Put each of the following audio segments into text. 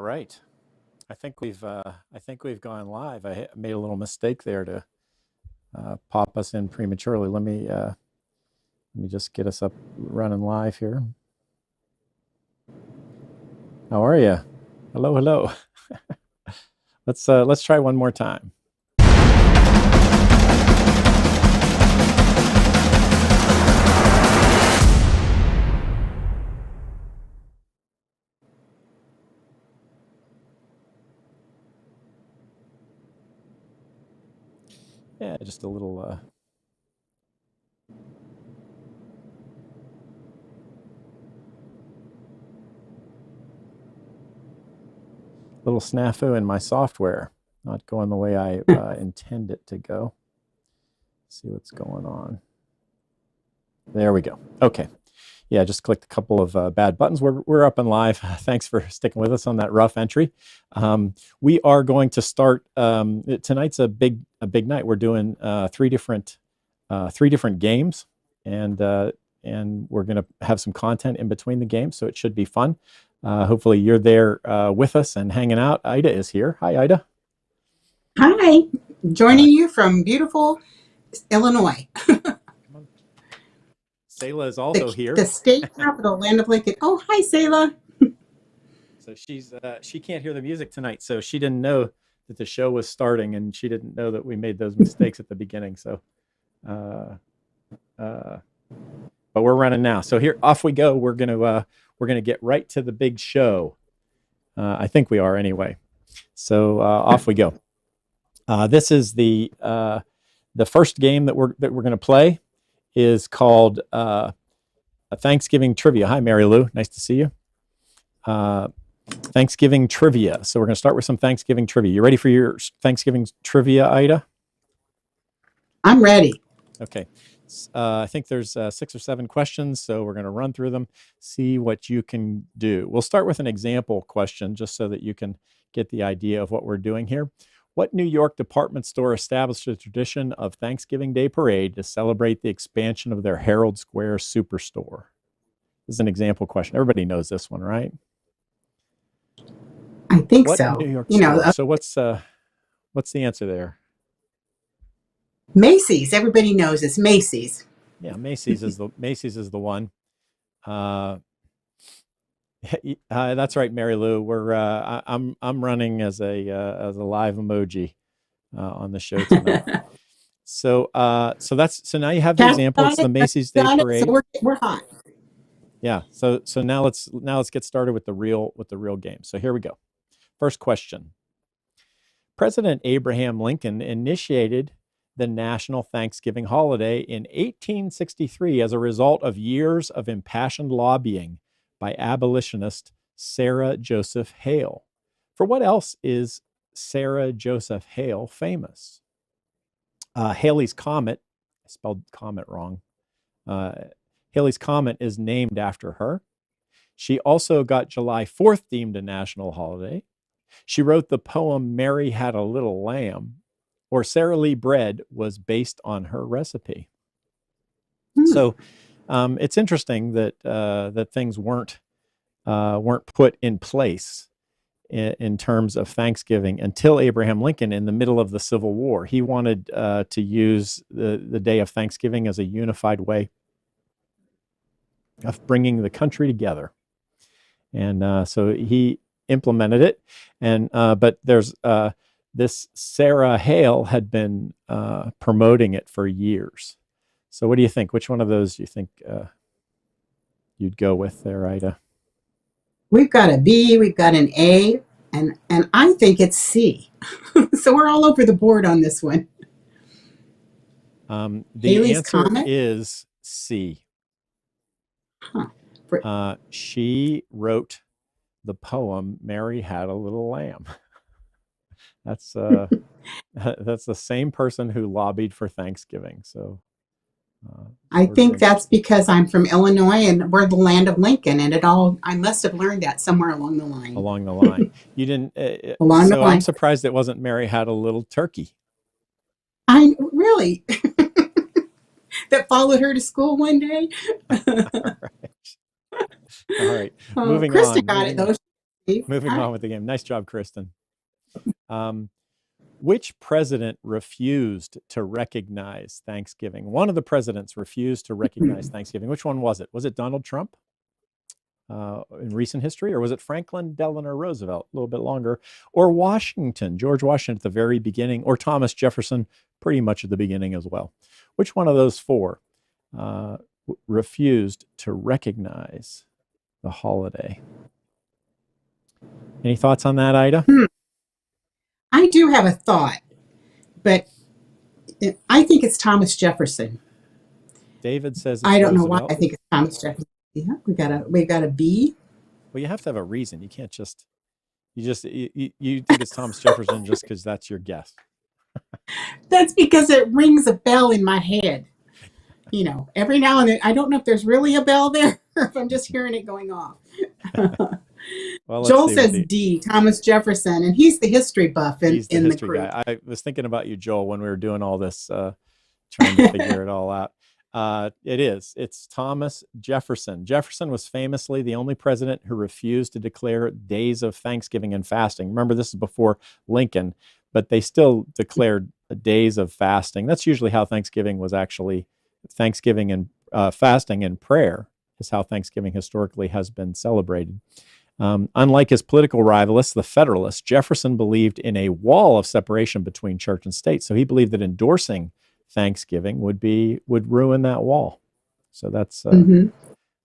right. I think we've gone live. Made a little mistake there to pop us in prematurely. Let me just get us up running live here. How are you? Hello, hello. Let's try one more time. Yeah, just a little snafu in my software, not going the way I intend it to go. Let's see what's going on. There we go. Okay. Yeah, just clicked a couple of bad buttons. We're up and live. Thanks for sticking with us on that rough entry. We are going to start. Tonight's a big night. We're doing three different games, and we're going to have some content in between the games, so it should be fun. Hopefully you're there with us and hanging out. Ida is here. Hi, Ida. Hi, joining you from beautiful Illinois. Selah is also here. The state capital, land of Lincoln. Oh, hi, Selah. So she can't hear the music tonight, so she didn't know that the show was starting, and she didn't know that we made those mistakes at the beginning. So, but we're running now. So here, off we go. We're gonna get right to the big show. I think we are anyway. So off we go. This is the first game that we're going to play is called a Thanksgiving Trivia. Hi, Mary Lou. Nice to see you. Thanksgiving Trivia. So we're going to start with some Thanksgiving Trivia. You ready for your Thanksgiving Trivia, Ida? I'm ready. Okay. I think there's 6 or 7 questions, so we're going to run through them, see what you can do. We'll start with an example question just so that you can get the idea of what we're doing here. What New York department store established a tradition of Thanksgiving Day parade to celebrate the expansion of their Herald Square superstore? This is an example question. Everybody knows this one, right? I think what so. New York store? So what's the answer there? Macy's. Everybody knows it's Macy's. Yeah, Macy's is the one. That's right, Mary Lou. I'm running as a live emoji on the show tonight. So now you have the example. It's the Macy's Day Parade. So we're hot. Yeah. So now let's get started with the real game. So here we go. First question. President Abraham Lincoln initiated the national Thanksgiving holiday in 1863 as a result of years of impassioned lobbying by abolitionist Sarah Joseph Hale. For what else is Sarah Joseph Hale famous? Halley's Comet, I spelled comet wrong. Halley's Comet is named after her. She also got July 4th deemed a national holiday. She wrote the poem Mary Had a Little Lamb, or Sara Lee bread was based on her recipe. So it's interesting that things weren't put in place in terms of Thanksgiving until Abraham Lincoln in the middle of the Civil War. He wanted to use the day of Thanksgiving as a unified way of bringing the country together, and so he implemented it. And but there's this Sarah Hale had been promoting it for years. So what do you think? Which one of those do you think you'd go with there, Ida? We've got a B, we've got an A, and I think it's C. So we're all over the board on this one. The Halley's answer Comet? is C. She wrote the poem Mary Had a Little Lamb. That's the same person who lobbied for Thanksgiving. So I think that's because I'm from Illinois and we're the land of Lincoln, and I must have learned that somewhere along the line. Along the line. You didn't. Along the line. I'm surprised it wasn't Mary Had a Little Turkey. I really that followed her to school one day. All right. Moving Krista on. got it though. Moving on with the game. Nice job, Kristen. Which president refused to recognize Thanksgiving? One of the presidents refused to recognize Thanksgiving. Which one was it? Was it Donald Trump in recent history, or was it Franklin Delano Roosevelt, a little bit longer, or Washington, George Washington at the very beginning, or Thomas Jefferson pretty much at the beginning as well? Which one of those four refused to recognize the holiday? Any thoughts on that, Ida? I do have a thought, but I think it's Thomas Jefferson. David says it's I don't Roosevelt. know why I think it's Thomas Jefferson. Yeah, we got a B. Well, you have to have a reason. You can't just you think it's Thomas Jefferson just because that's your guess. That's because it rings a bell in my head. You know, every now and then. I don't know if there's really a bell there or if I'm just hearing it going off. Well, Joel says D, Thomas Jefferson, and he's the history buff in the group. Guy. I was thinking about you, Joel, when we were doing all this, trying to figure it all out. It's Thomas Jefferson. Jefferson was famously the only president who refused to declare days of Thanksgiving and fasting. Remember, this is before Lincoln, but they still declared days of fasting. That's usually how Thanksgiving was actually. Thanksgiving and fasting and prayer is how Thanksgiving historically has been celebrated. Unlike his political rivalists, the Federalists, Jefferson believed in a wall of separation between church and state. So he believed that endorsing Thanksgiving would ruin that wall. So that's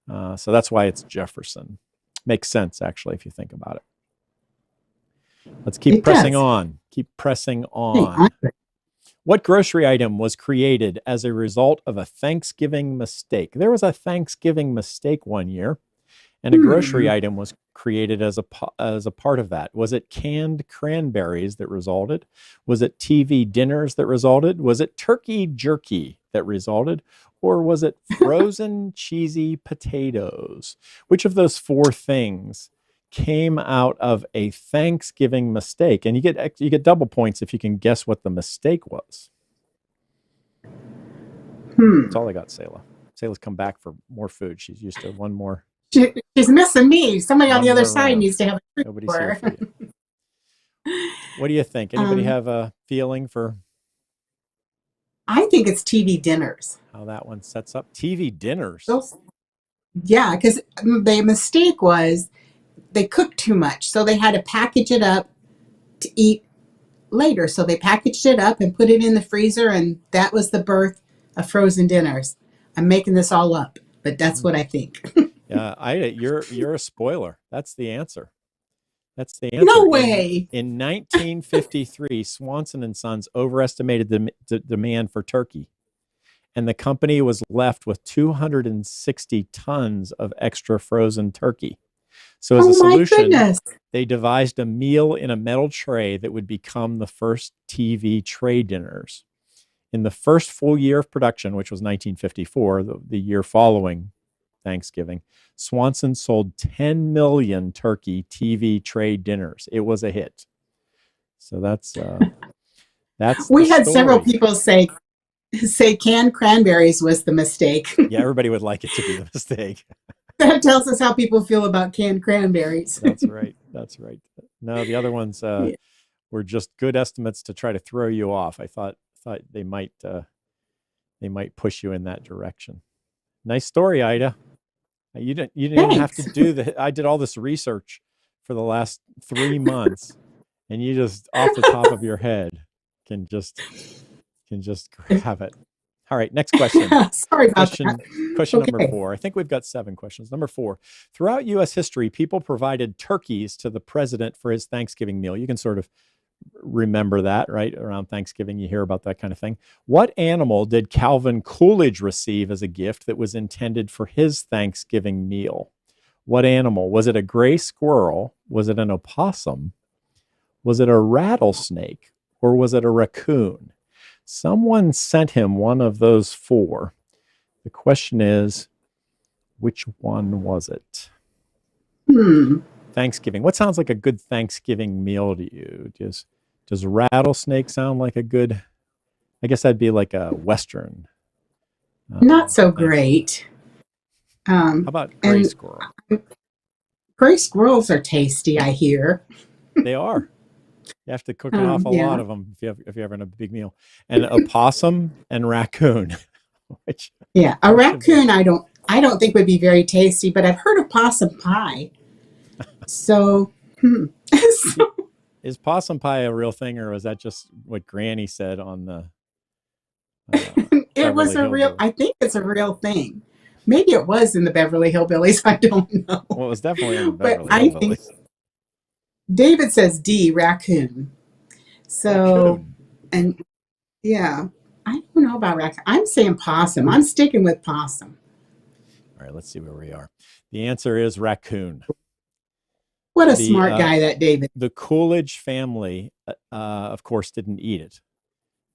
that's why it's Jefferson. Makes sense, actually, if you think about it. Let's keep pressing on. Keep pressing on. What grocery item was created as a result of a Thanksgiving mistake? There was a Thanksgiving mistake one year, and a grocery item was created as a part of that. Was it canned cranberries that resulted? Was it TV dinners that resulted? Was it turkey jerky that resulted? Or was it frozen cheesy potatoes? Which of those four things came out of a Thanksgiving mistake? And you get double points if you can guess what the mistake was. That's all I got, Selah. Selah's come back for more food. She's used to one more. She's missing me. Somebody on the other side needs to have a treat. Nobody's here for you. What do you think? Anybody have a feeling for? I think it's TV dinners. How that one sets up? TV dinners. Yeah, because the mistake was they cooked too much, so they had to package it up to eat later. So they packaged it up and put it in the freezer, and that was the birth of frozen dinners. I'm making this all up, but that's what I think. Yeah, Ida, you're a spoiler. That's the answer. That's the answer. No way. In 1953, Swanson and Sons overestimated the demand for turkey, and the company was left with 260 tons of extra frozen turkey. So as a solution, they devised a meal in a metal tray that would become the first TV tray dinners. In the first full year of production, which was 1954, the year following Thanksgiving, Swanson sold 10 million turkey TV tray dinners. It was a hit. So that's we had several people say canned cranberries was the mistake. Yeah, everybody would like it to be the mistake. That tells us how people feel about canned cranberries. That's right. That's right. No, the other ones were just good estimates to try to throw you off. I thought they might push you in that direction. Nice story, Ida. You didn't even have to do I did all this research for the last 3 months, and you just off the top of your head can just grab it. All right, next question. Sorry about that. Question number 4. I think we've got 7 questions. Number 4. Throughout U.S. history, people provided turkeys to the president for his Thanksgiving meal. You can sort of remember that, right? Around Thanksgiving, you hear about that kind of thing. What animal did Calvin Coolidge receive as a gift that was intended for his Thanksgiving meal? What animal? Was it a gray squirrel? Was it an opossum? Was it a rattlesnake? Or was it a raccoon? Someone sent him one of those 4. The question is, which one was it? Thanksgiving. What sounds like a good Thanksgiving meal to you? Does rattlesnake sound like a good? I guess that'd be like a Western. Not so great. How about gray squirrel? Gray squirrels are tasty, I hear. They are. You have to cook an awful lot Yeah. of them if you're having a big meal. And opossum and raccoon, which Yeah. A which of the raccoon I don't think would be very tasty, but I've heard of possum pie. So, so is possum pie a real thing, or was that just what Granny said on the uh, it was Beverly a real, Hillbillies? I think it's a real thing. Maybe it was in the Beverly Hillbillies. I don't know. Well, it was definitely in the But Beverly I think Hillbillies. David says D, raccoon. So, Raccoon. and yeah, I don't know about raccoon. I'm saying possum. I'm sticking with possum. All right, let's see where we are. The answer is raccoon. What a The smart guy that David. the Coolidge family, of course, didn't eat it.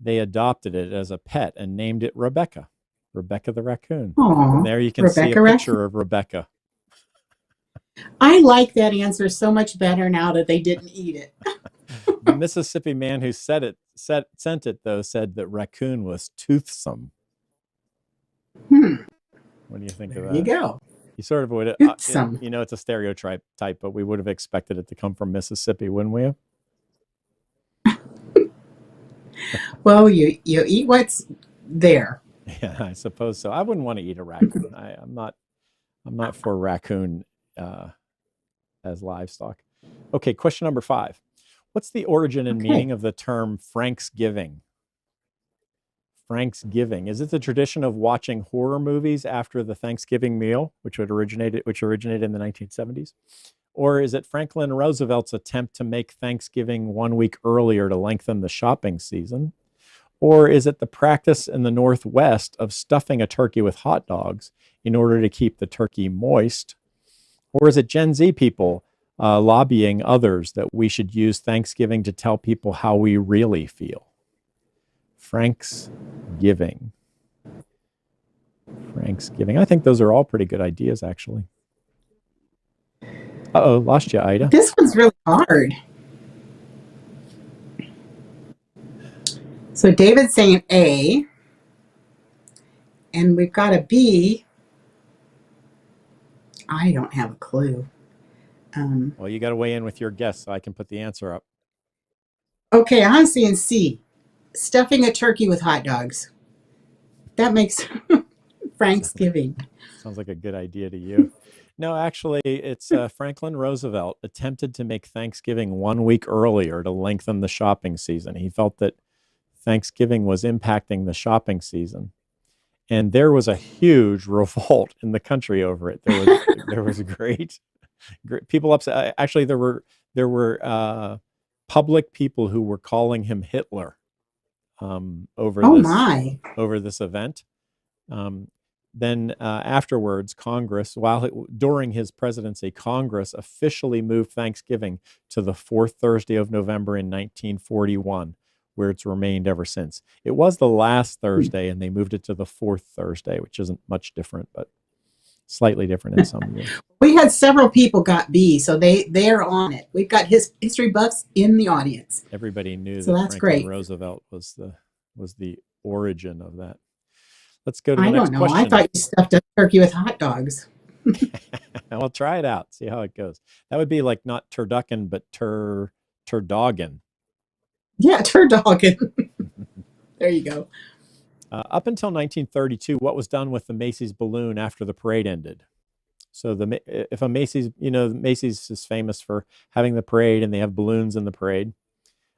They adopted it as a pet and named it Rebecca. Rebecca the raccoon. And Oh, there you can see a Rebecca raccoon. picture of Rebecca. I like that answer so much better now that they didn't eat it. The Mississippi man who sent it, though, said that raccoon was toothsome. What do you think of There you that? go. You sort of would, Toothsome. it's a stereotype type, but we would have expected it to come from Mississippi, wouldn't we? Well, you eat what's there. Yeah, I suppose so. I wouldn't want to eat a raccoon. I'm not for raccoon as livestock. Okay, question number 5. What's the origin and Okay. meaning of the term Franksgiving? Franksgiving. Is it the tradition of watching horror movies after the Thanksgiving meal, which originated in the 1970s? Or is it Franklin Roosevelt's attempt to make Thanksgiving 1 week earlier to lengthen the shopping season? Or is it the practice in the Northwest of stuffing a turkey with hot dogs in order to keep the turkey moist? Or is it Gen Z people lobbying others that we should use Thanksgiving to tell people how we really feel? Franksgiving. I think those are all pretty good ideas, actually. Uh-oh, lost you, Ida. This one's really hard. So David's saying A, and we've got a B. I don't have a clue. Well, you got to weigh in with your guess so I can put the answer up. Okay, I'm saying C, stuffing a turkey with hot dogs. That makes Franksgiving. Sounds like a good idea to you. No, actually, it's Franklin Roosevelt attempted to make Thanksgiving 1 week earlier to lengthen the shopping season. He felt that Thanksgiving was impacting the shopping season. And there was a huge revolt in the country over it. There was great people upset. Actually, there were public people who were calling him Hitler over this event. Then afterwards, Congress, during his presidency, Congress officially moved Thanksgiving to the 4th Thursday of November in 1941, where it's remained ever since. It was the last Thursday, and they moved it to the 4th Thursday, which isn't much different, but slightly different in some years. We had several people got B, so they're on it. We've got history buffs in the audience. Everybody knew so that that's Franklin great. Roosevelt was the origin of that. Let's go to the next I don't know. question. I thought you stuffed a turkey with hot dogs. Well, try it out. See how it goes. That would be like not turducken, but turdoggin. Yeah, turdoggin. There you go. Up until 1932, what was done with the Macy's balloon after the parade ended? So if a Macy's, Macy's is famous for having the parade, and they have balloons in the parade.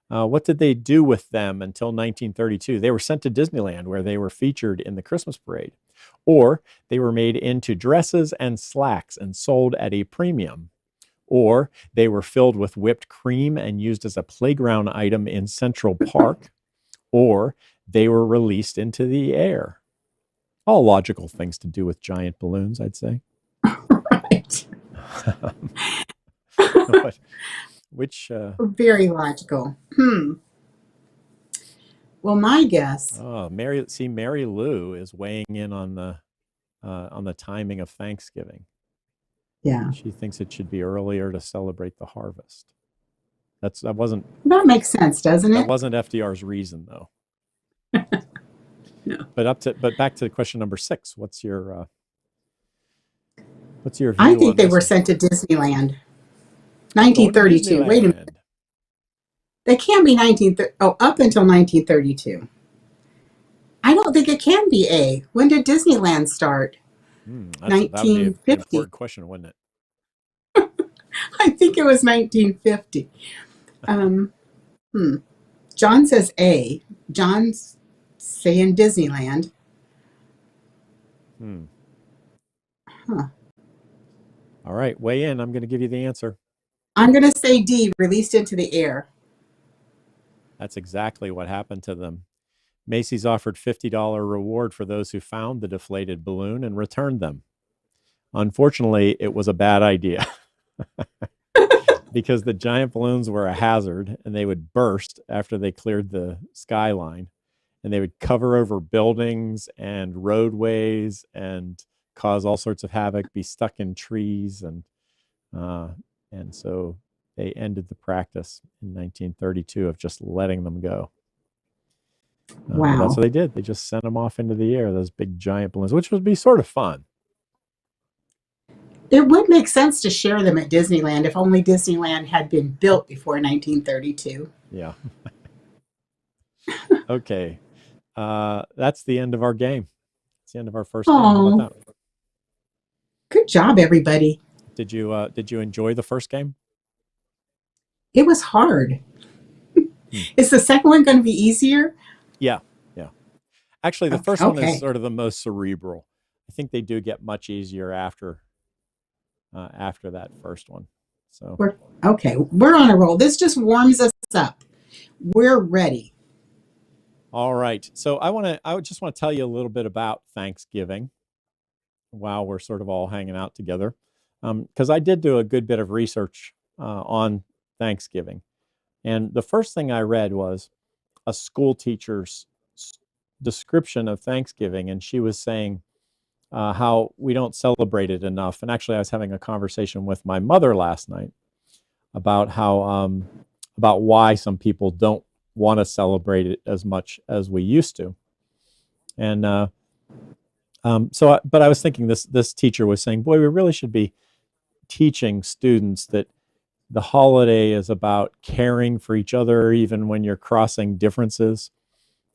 What did they do with them until 1932? They were sent to Disneyland, where they were featured in the Christmas parade, or they were made into dresses and slacks and sold at a premium, or they were filled with whipped cream and used as a playground item in Central Park, or they were released into the air. All logical things to do with giant balloons, I'd say. Right. Which very logical. Well, my guess. Oh, Mary Lou is weighing in on the timing of Thanksgiving. Yeah. She thinks it should be earlier to celebrate the harvest. That makes sense, doesn't it? That wasn't FDR's reason, though. No. But back to question number 6. What's your What's your I view think on they this were one? sent to Disneyland. Going to 1932. Wait a minute. Disneyland. They can't be 1930. Oh, up until 1932. I don't think it can be A. When did Disneyland start? That would be an 1950. important question, wouldn't it? I think it was 1950. Um, hmm. John says A. John's saying Disneyland. Hmm. Huh. All right, weigh in. I'm going to give you the answer. I'm going to say D. Released into the air. That's exactly what happened to them. Macy's offered $50 reward for those who found the deflated balloon and returned them. Unfortunately, it was a bad idea because the giant balloons were a hazard and they would burst after they cleared the skyline, and they would cover over buildings and roadways and cause all sorts of havoc, be stuck in trees, and so they ended the practice in 1932 of just letting them go. But that's Wow. what they did. They just sent them off into the air, those big giant balloons, which would be sort of fun. It would make sense to share them at Disneyland if only Disneyland had been built before 1932. Yeah. Okay. That's the end of our game. It's the end of our first game. How about Oh, that? good job, everybody. Did you enjoy the first game? It was hard. Is the second one going to be easier? Yeah. Yeah. Actually, the first one is Okay. sort of the most cerebral. I think they do get much easier after that first one. So We're on a roll. This just warms us up. We're ready. all right. So I just want to tell you a little bit about Thanksgiving while we're sort of all hanging out together. Because I did do a good bit of research on Thanksgiving. And the first thing I read was a school teacher's description of Thanksgiving. And she was saying how we don't celebrate it enough. And actually, I was having a conversation with my mother last night about about why some people don't want to celebrate it as much as we used to. And but I was thinking this teacher was saying, boy, we really should be teaching students that the holiday is about caring for each other, even when you're crossing differences.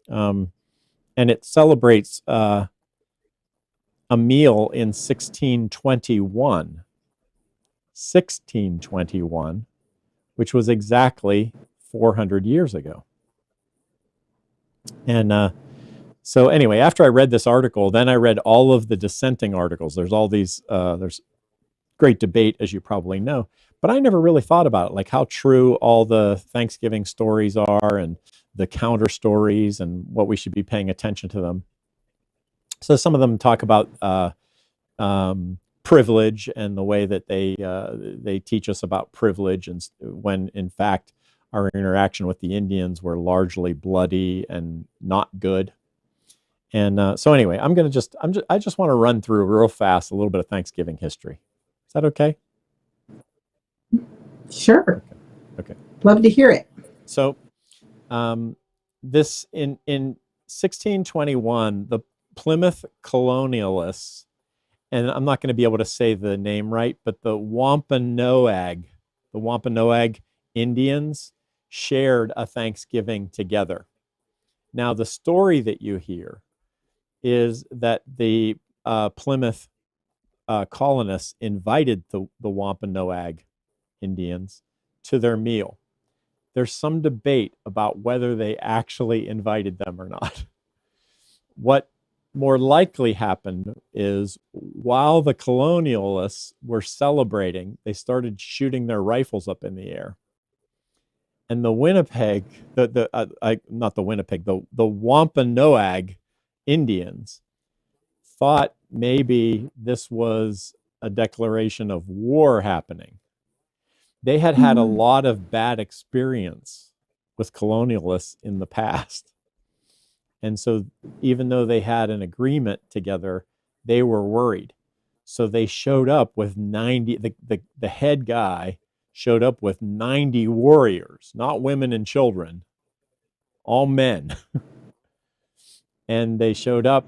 And it celebrates a meal in 1621, which was exactly 400 years ago. And so anyway, after I read this article, then I read all of the dissenting articles. There's all these, there's great debate, as you probably know, but I never really thought about it, like how true all the Thanksgiving stories are and the counter stories and what we should be paying attention to them. So some of them talk about privilege and the way that they teach us about privilege, and when in fact our interaction with the Indians were largely bloody and not good. And so anyway, I just want to run through real fast a little bit of Thanksgiving history. Is that okay? Sure. Okay. Love to hear it. So this in 1621, the Plymouth colonialists, and I'm not going to be able to say the name right, but the Wampanoag Indians shared a Thanksgiving together. Now, the story that you hear is that the Plymouth colonists invited the Wampanoag Indians to their meal. There's some debate about whether they actually invited them or not. What more likely happened is while the colonialists were celebrating, they started shooting their rifles up in the air. And the Wampanoag Indians thought maybe this was a declaration of war happening. They had had a lot of bad experience with colonialists in the past. And so even though they had an agreement together, they were worried. So they showed up with 90, the head guy showed up with 90 warriors, not women and children, all men. And they showed up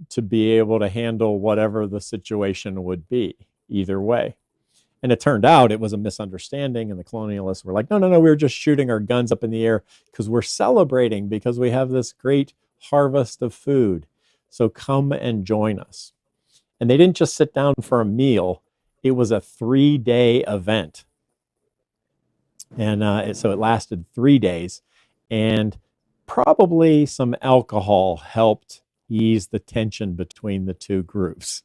to be able to handle whatever the situation would be either way. And it turned out it was a misunderstanding, and the colonialists were like, no, we were just shooting our guns up in the air because we're celebrating, because we have this great harvest of food. So come and join us. And they didn't just sit down for a meal. It was a 3-day event. And so it lasted 3 days. And probably some alcohol helped ease the tension between the two groups.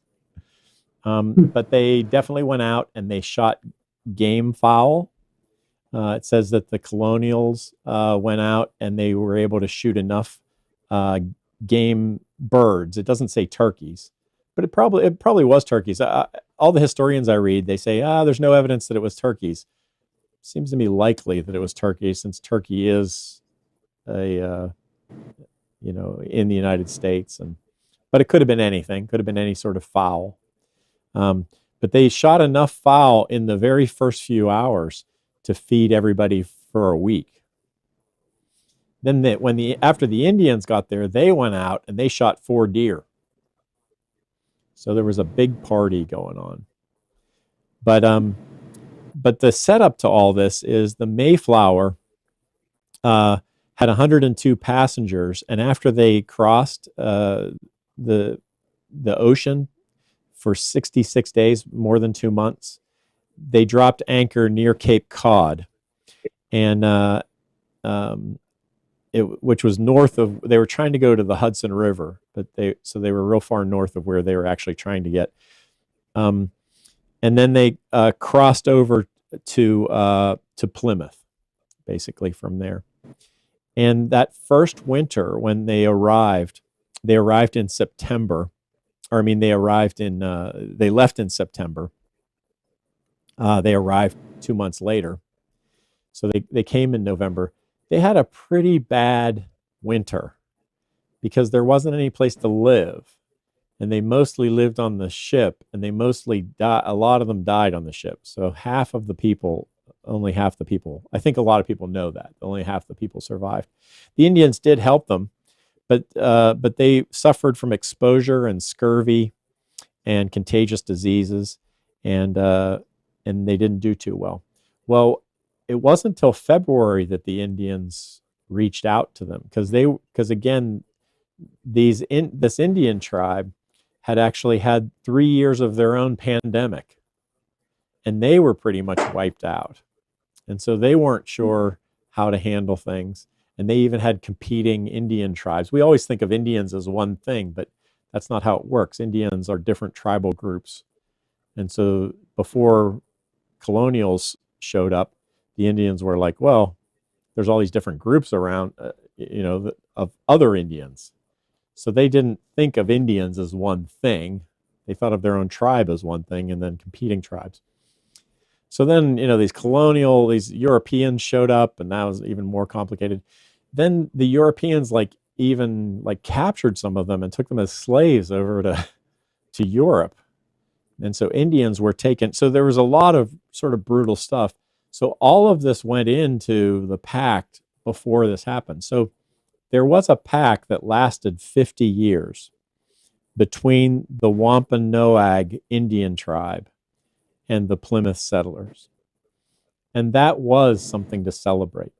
But they definitely went out and they shot game fowl. It says that the colonials went out and they were able to shoot enough game birds. It doesn't say turkeys, but it probably was turkeys. All the historians I read, they say, there's no evidence that it was turkeys. Seems to me likely that it was turkey, since turkey is in the United States, but it could have been anything. Could have been any sort of fowl. But they shot enough fowl in the very first few hours to feed everybody for a week. Then after the Indians got there, they went out and they shot 4 deer. So there was a big party going on. But the setup to all this is the Mayflower had 102 passengers, and after they crossed the ocean for 66 days, more than 2 months, they dropped anchor near Cape Cod, and which was north of. They were trying to go to the Hudson River, but they were real far north of where they were actually trying to get. And then they crossed over to Plymouth, basically from there. And that first winter, when they arrived in September. Or I mean, they left in September. They arrived 2 months later. So they came in November. They had a pretty bad winter because there wasn't any place to live. And they mostly lived on the ship, and they mostly died. A lot of them died on the ship. So only half the people, I think a lot of people know that, only half the people survived. The Indians did help them. But they suffered from exposure and scurvy and contagious diseases, and they didn't do too well. Well, it wasn't until February that the Indians reached out to them, because again, this Indian tribe had actually had 3 years of their own pandemic, and they were pretty much wiped out, and so they weren't sure how to handle things. And they even had competing Indian tribes. We always think of Indians as one thing, but that's not how it works. Indians are different tribal groups. And so before colonials showed up, the Indians were like, well, there's all these different groups around, of other Indians. So they didn't think of Indians as one thing. They thought of their own tribe as one thing, and then competing tribes. So then, these Europeans showed up, and that was even more complicated. Then the Europeans captured some of them and took them as slaves over to Europe. And so Indians were taken. So there was a lot of sort of brutal stuff. So all of this went into the pact before this happened. So there was a pact that lasted 50 years between the Wampanoag Indian tribe and the Plymouth settlers. And that was something to celebrate.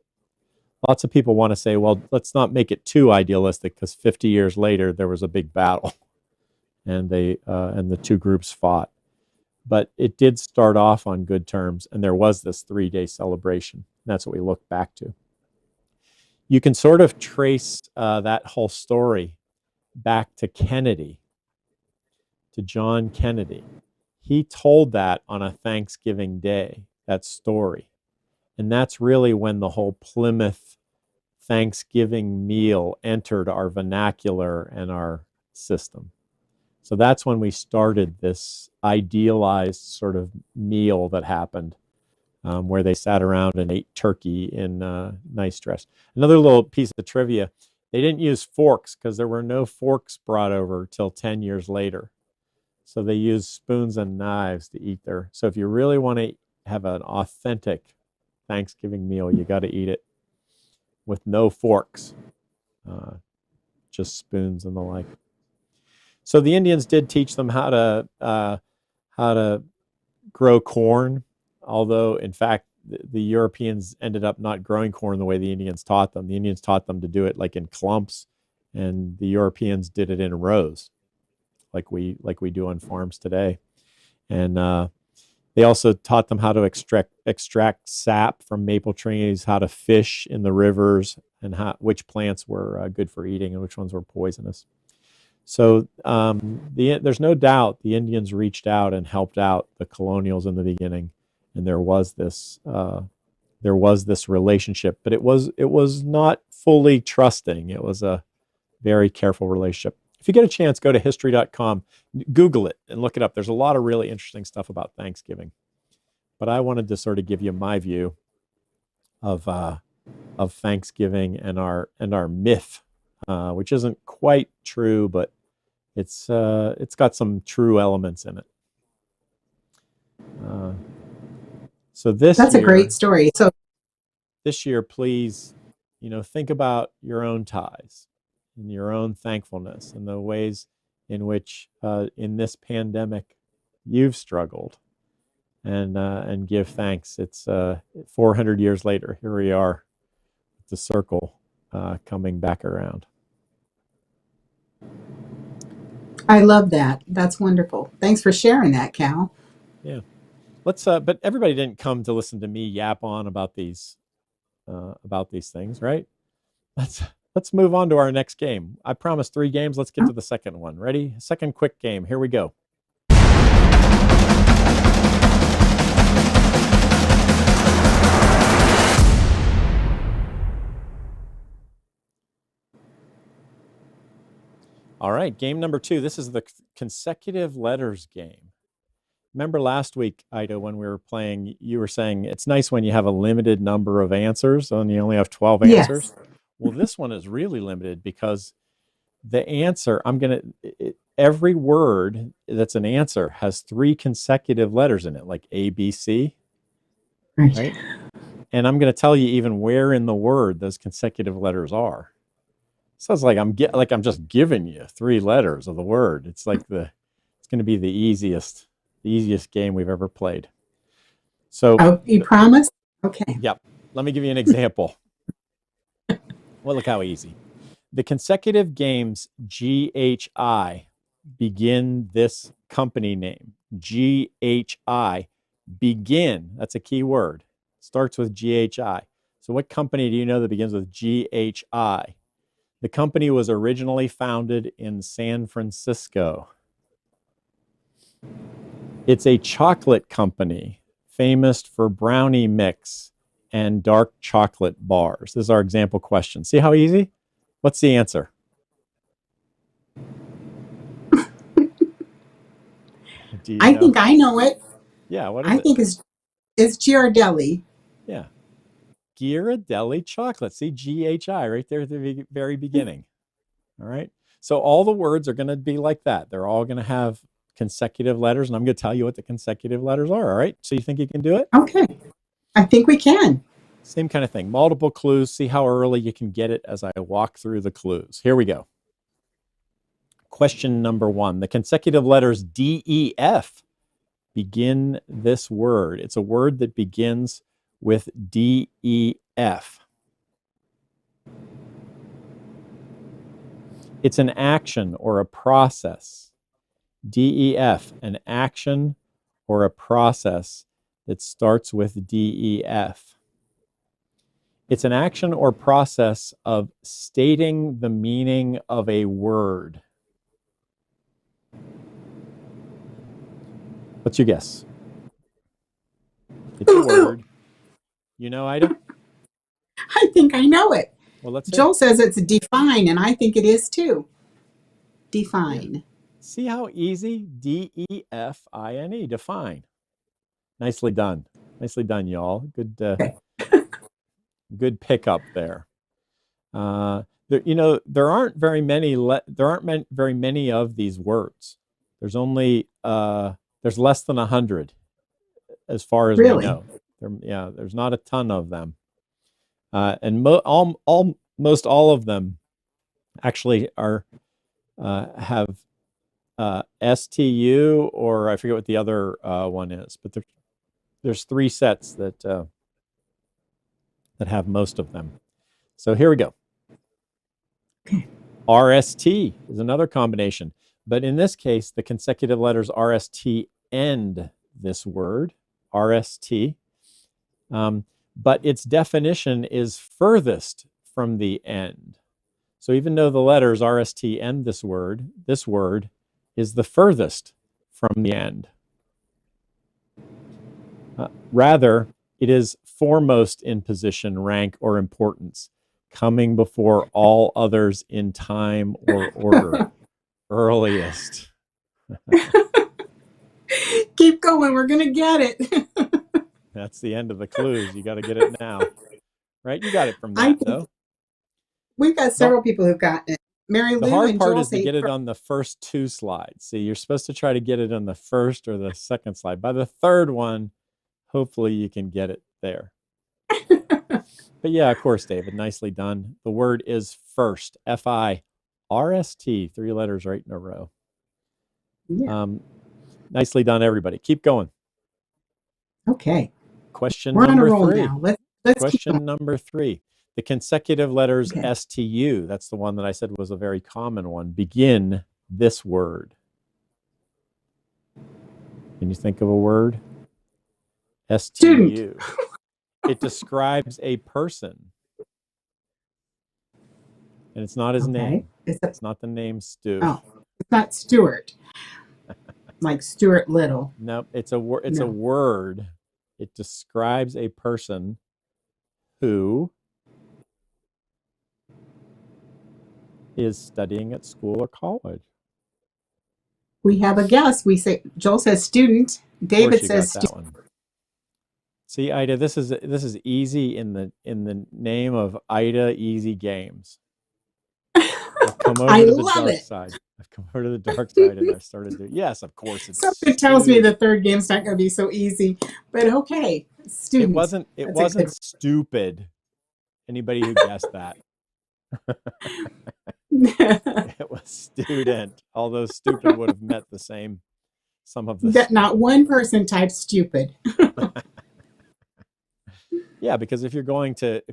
Lots of people want to say, well, let's not make it too idealistic, because 50 years later, there was a big battle and the two groups fought. But it did start off on good terms, and there was this 3-day celebration. That's what we look back to. You can sort of trace that whole story back to Kennedy, to John Kennedy. He told that on a Thanksgiving Day, that story. And that's really when the whole Plymouth Thanksgiving meal entered our vernacular and our system. So that's when we started this idealized sort of meal that happened, where they sat around and ate turkey in nice dress. Another little piece of trivia, they didn't use forks because there were no forks brought over till 10 years later. So they used spoons and knives to eat there. So if you really want to have an authentic Thanksgiving meal, you got to eat it with no forks, just spoons and the like. So the Indians did teach them how to grow corn, although in fact the Europeans ended up not growing corn the way the Indians taught them. The Indians taught them to do it like in clumps, and the Europeans did it in rows, like we do on farms today. And they also taught them how to extract sap from maple trees, how to fish in the rivers, and which plants were good for eating and which ones were poisonous. So there's no doubt the Indians reached out and helped out the colonials in the beginning, and there was this relationship, but it was not fully trusting. It was a very careful relationship. If you get a chance, go to history.com, Google it, and look it up. There's a lot of really interesting stuff about Thanksgiving. But I wanted to sort of give you my view of Thanksgiving and our myth, which isn't quite true, but it's got some true elements in it. So that's a great story. So this year, please, think about your own ties and your own thankfulness and the ways in which in this pandemic you've struggled, and give thanks. It's 400 years later. Here we are, the circle coming back around. I love that. That's wonderful. Thanks for sharing that, Cal. Yeah. Let's. But everybody didn't come to listen to me yap on about these things, right? Let's move on to our next game. I promised 3 games. Let's get to the second one. Ready? Second quick game. Here we go. All right, game number 2. This is the consecutive letters game. Remember last week, Ida, when we were playing, you were saying it's nice when you have a limited number of answers and you only have 12 answers. Yes. Well, this one is really limited because the answer, every word that's an answer has 3 consecutive letters in it, like A, B, C. Right? And I'm going to tell you even where in the word those consecutive letters are. Sounds like I'm just giving you 3 letters of the word. It's going to be the easiest game we've ever played. So you promise? Okay. Yep. Let me give you an example. Well, look how easy. The consecutive games GHI begin this company name. GHI, begin. That's a key word. Starts with GHI. So what company do you know that begins with GHI? The company was originally founded in San Francisco. It's a chocolate company famous for brownie mix and dark chocolate bars. This is our example question. See how easy? What's the answer? I think I know it. Yeah, what is it? I think it's Ghirardelli. Yeah. Ghirardelli chocolate. See, GHI right there at the very beginning. All right. So all the words are going to be like that. They're all going to have consecutive letters, and I'm going to tell you what the consecutive letters are. All right. So you think you can do it? Okay. I think we can. Same kind of thing. Multiple clues. See how early you can get it as I walk through the clues. Here we go. Question number 1. The consecutive letters DEF begin this word. It's a word that begins with DEF. It's an action or a process. DEF, an action or a process that starts with DEF. It's an action or process of stating the meaning of a word. What's your guess? It's a word. You know, Ida? I think I know it. Well, let's Joel says it's define, and I think it is too. Define. Yeah. See how easy? DEFINE. Define. Nicely done. Nicely done, y'all. Good. Good pickup there. There aren't very many. There aren't very many of these words. There's only there's less than 100, as far as we know. There's not a ton of them, and most all of them actually are have STU, or I forget what the other one is, but there's 3 sets that that have most of them. So here we go. RST is another combination, but in this case, the consecutive letters RST end this word, RST, but its definition is furthest from the end. So even though the letters RST end this word is the furthest from the end. Rather, it is foremost in position, rank, or importance, coming before all others in time or order. Earliest. Keep going. We're going to get it. That's the end of the clues. You got to get it now. Right? You got it from that, though. We've got several people who've gotten it. Mary Lou the hard and part Joel is to get it on the first 2 slides. See, you're supposed to try to get it on the first or the second slide. By the third one, hopefully you can get it there. But yeah, of course, David, nicely done. The word is first, F-I-R-S-T, 3 letters right in a row. Yeah. Nicely done, everybody. Keep going. Okay. Question We're number on a roll 3. now. Let's Question number 3. The consecutive letters Okay. STU, that's the one that I said was a very common one, begin this word. Can you think of a word? STU. Student. It describes a person. And it's not his name. It's not the name Stu. Oh, it's not Stuart. Like Stuart Little. No, it's a word. It describes a person who is studying at school or college. We have a guess. We say Joel says student. David says that one. See, Ida, this is easy in the name of Ida Easy Games. I've come over to the dark side. I've come over to the dark side and I started to. Yes, of course. It's something tells me the third game's not going to be so easy, but okay. Student. It wasn't stupid. Anybody who guessed that. It was student. Although stupid would have met some of the. Not one person typed stupid. Yeah, because if you're going to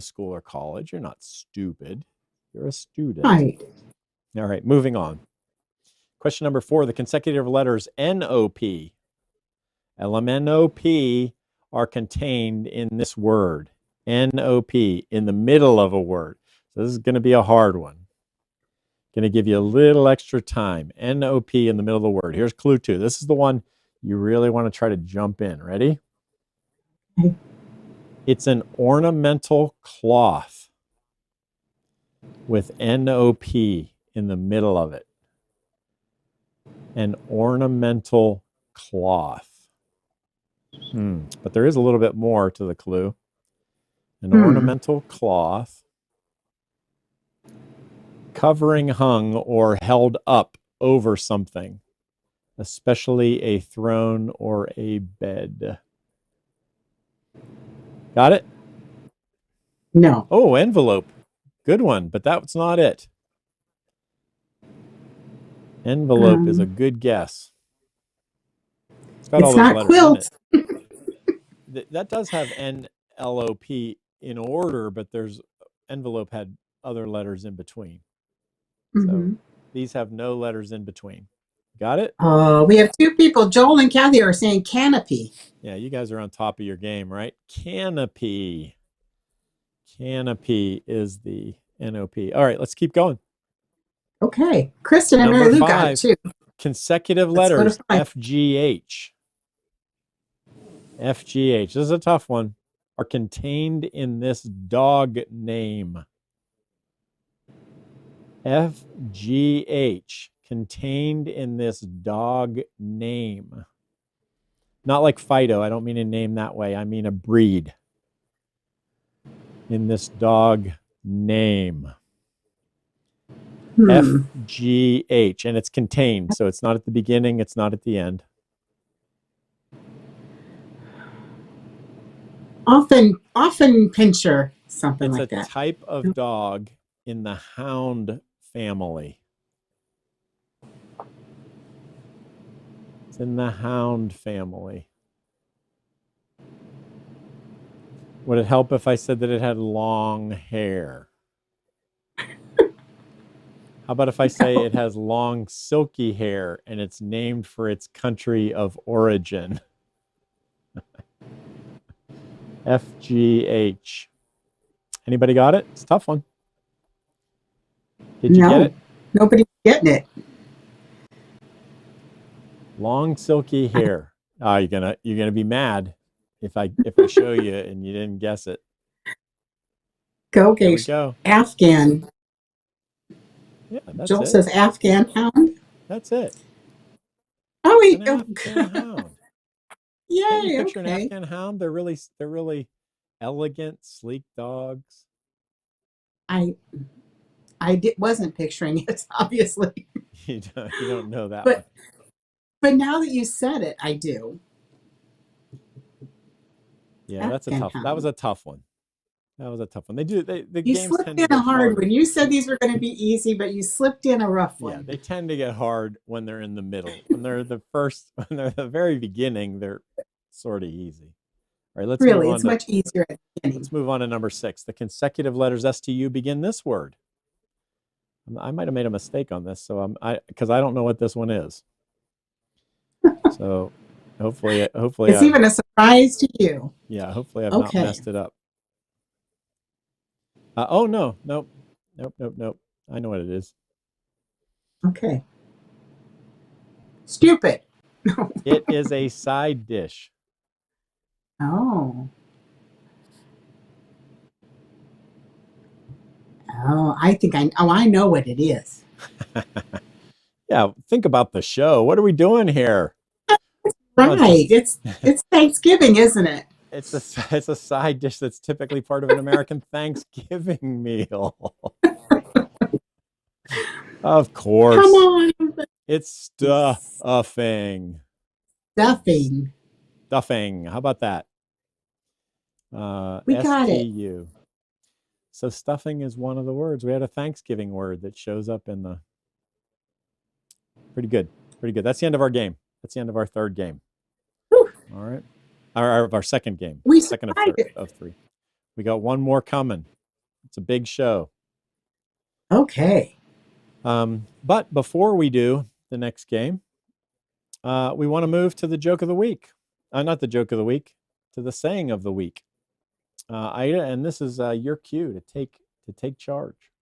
school or college, you're not stupid. You're a student. Right. All right, moving on. Question number 4, the consecutive letters N-O-P, L-M-N-O-P are contained in this word. N-O-P, in the middle of a word. So this is going to be a hard one. Going to give you a little extra time. N-O-P in the middle of the word. Here's clue 2. This is the one you really want to try to jump in. Ready? It's an ornamental cloth with N-O-P in the middle of it. An ornamental cloth. But there is a little bit more to the clue. An ornamental cloth covering, hung, or held up over something, especially a throne or a bed. Got it? No. Oh, envelope. Good one, but that's not it. Envelope is a good guess. It's got all those not letters quilts. in it. That does have N-L-O-P in order, but envelope had other letters in between. So these have no letters in between. Got it? We have 2 people. Joel and Kathy are saying canopy. Yeah, you guys are on top of your game, right? Canopy. Canopy is the N-O-P. All right, let's keep going. Okay. Kristen and Mary Lou got it too. Consecutive letters, F-G-H. F-G-H. This is a tough one. Are contained in this dog name. F-G-H. Contained in this dog name. Not like Fido. I don't mean a name that way. I mean a breed. In this dog name. F-G-H. And it's contained. So it's not at the beginning. It's not at the end. Often pincher. Something like that. It's a type of dog in the hound family. in the hound family. Would it help if I said that it had long hair? How about if I say it has long, silky hair and it's named for its country of origin? FGH. Anybody got it? It's a tough one. Did you get it? Nobody's getting it. Long, silky hair. Oh, you're gonna be mad if I show you and you didn't guess it. Go, There we Gage. go. Afghan. Yeah, that's Joel it. says Afghan hound. That's it. Oh, wait. An Afghan hound. Yay, Can you picture okay. an Afghan hound? They're really elegant, sleek dogs. I wasn't picturing it, obviously. You don't know that one. But now that you said it, I do. Yeah, that was a tough one. That was a tough one. The You games slipped tend to in a get hard one. You said these were going to be easy, but you slipped in a rough one. Yeah, they tend to get hard when they're in the middle. When they're the very beginning, they're sort of easy. All right, let's move on. It's much easier at the beginning. Let's move on to number 6. The consecutive letters STU begin this word. I might have made a mistake on this, so because I don't know what this one is. So hopefully it's even a surprise to you. Yeah, hopefully I've not messed it up. Oh no, nope. I know what it is. Okay. Stupid. It is a side dish. Oh, I know what it is. Yeah, think about the show. What are we doing here? Right. It's Thanksgiving, isn't it? It's a side dish that's typically part of an American Thanksgiving meal. Of course. Come on. It's stuffing. Stuffing. How about that? We got STU. So stuffing is one of the words. We had a Thanksgiving word that shows up in the. Pretty good. That's the end of our game. That's the end of our third game. Whew. All right. Our second game. Second of 3. We got one more coming. It's a big show. Okay. But before we do the next game, we want to move to the joke of the week. Not the joke of the week, to the saying of the week. Ida, and this is your cue to take charge.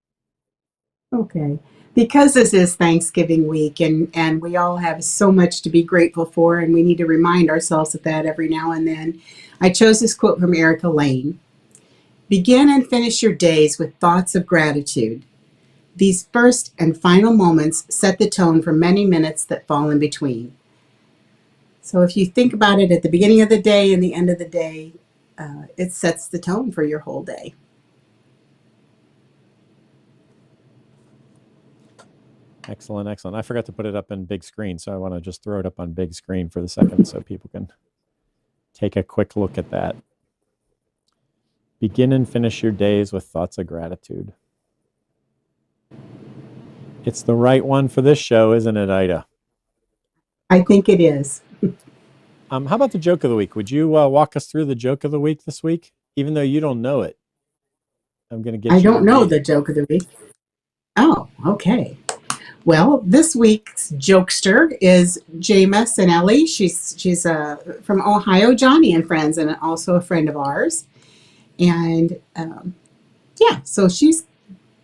Okay. Because this is Thanksgiving week and we all have so much to be grateful for, and we need to remind ourselves of that every now and then, I chose this quote from Erica Lane. Begin and finish your days with thoughts of gratitude. These first and final moments set the tone for many minutes that fall in between. So if you think about it at the beginning of the day and the end of the day, it sets the tone for your whole day. Excellent. I forgot to put it up in big screen, so I want to just throw it up on big screen for the second so people can take a quick look at that. Begin and finish your days with thoughts of gratitude. It's the right one for this show, isn't it, Ida? I think it is. How about the joke of the week? Would you walk us through the joke of the week this week? Even though you don't know it, I'm going to get. I don't know the joke of the week. Oh, okay. Well, this week's jokester is Jama Sinelli. She's from Ohio, Johnny and Friends, and also a friend of ours. And so she's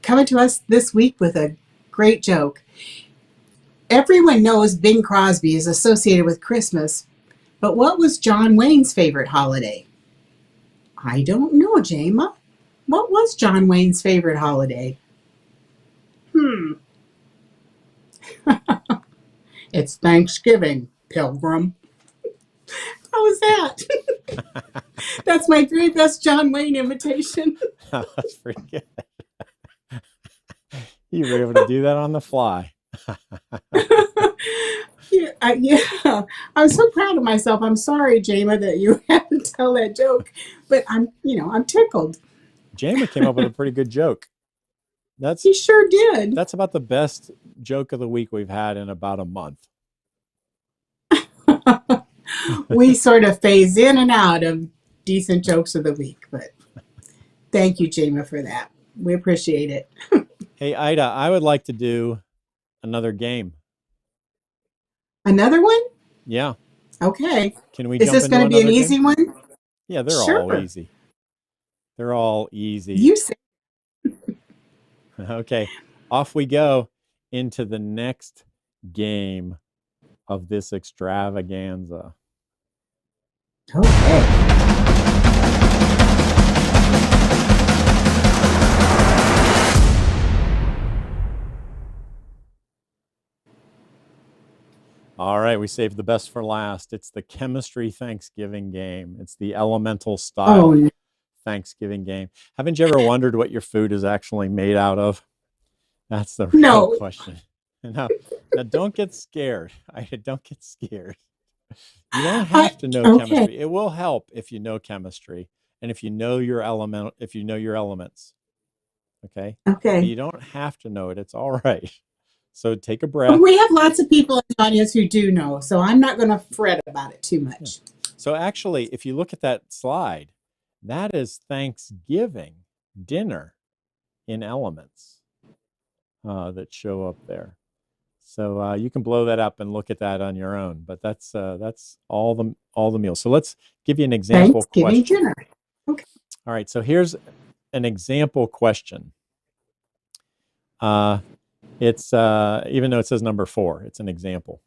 coming to us this week with a great joke. Everyone knows Bing Crosby is associated with Christmas, but what was John Wayne's favorite holiday? I don't know, Jama. What was John Wayne's favorite holiday? It's Thanksgiving, Pilgrim. How was that? That's my very best John Wayne imitation. That's pretty good. You were able to do that on the fly. Yeah, I'm so proud of myself. I'm sorry, Jama, that you had to tell that joke, but I'm tickled. Jama came up with a pretty good joke. He sure did. That's about the best joke of the week we've had in about a month. we sort of phase in and out of decent jokes of the week. But thank you, Jema, for that. We appreciate it. Hey, Ida, I would like to do another game. Another one? Yeah. Okay. Can we Is jump this into going to be an another easy game? one? Yeah, they're Sure. all easy. They're all easy. You say. Okay, off we go into the next game of this extravaganza. Okay. All right, we saved the best for last. It's the chemistry Thanksgiving game. It's the elemental style Thanksgiving game. Haven't you ever wondered what your food is actually made out of? That's the real question. Now, don't get scared. Don't get scared. You don't have to know chemistry. It will help if you know chemistry and if you know your elements. Okay. Okay. But you don't have to know it. It's all right. So take a breath. We have lots of people in the audience who do know, so I'm not going to fret about it too much. Yeah. So actually, if you look at that slide, that is Thanksgiving dinner in elements that show up there. So you can blow that up and look at that on your own. But that's all the meals. So let's give you an example Thanksgiving question. dinner. Okay. All right. So here's an example question. It's even though it says number 4, it's an example.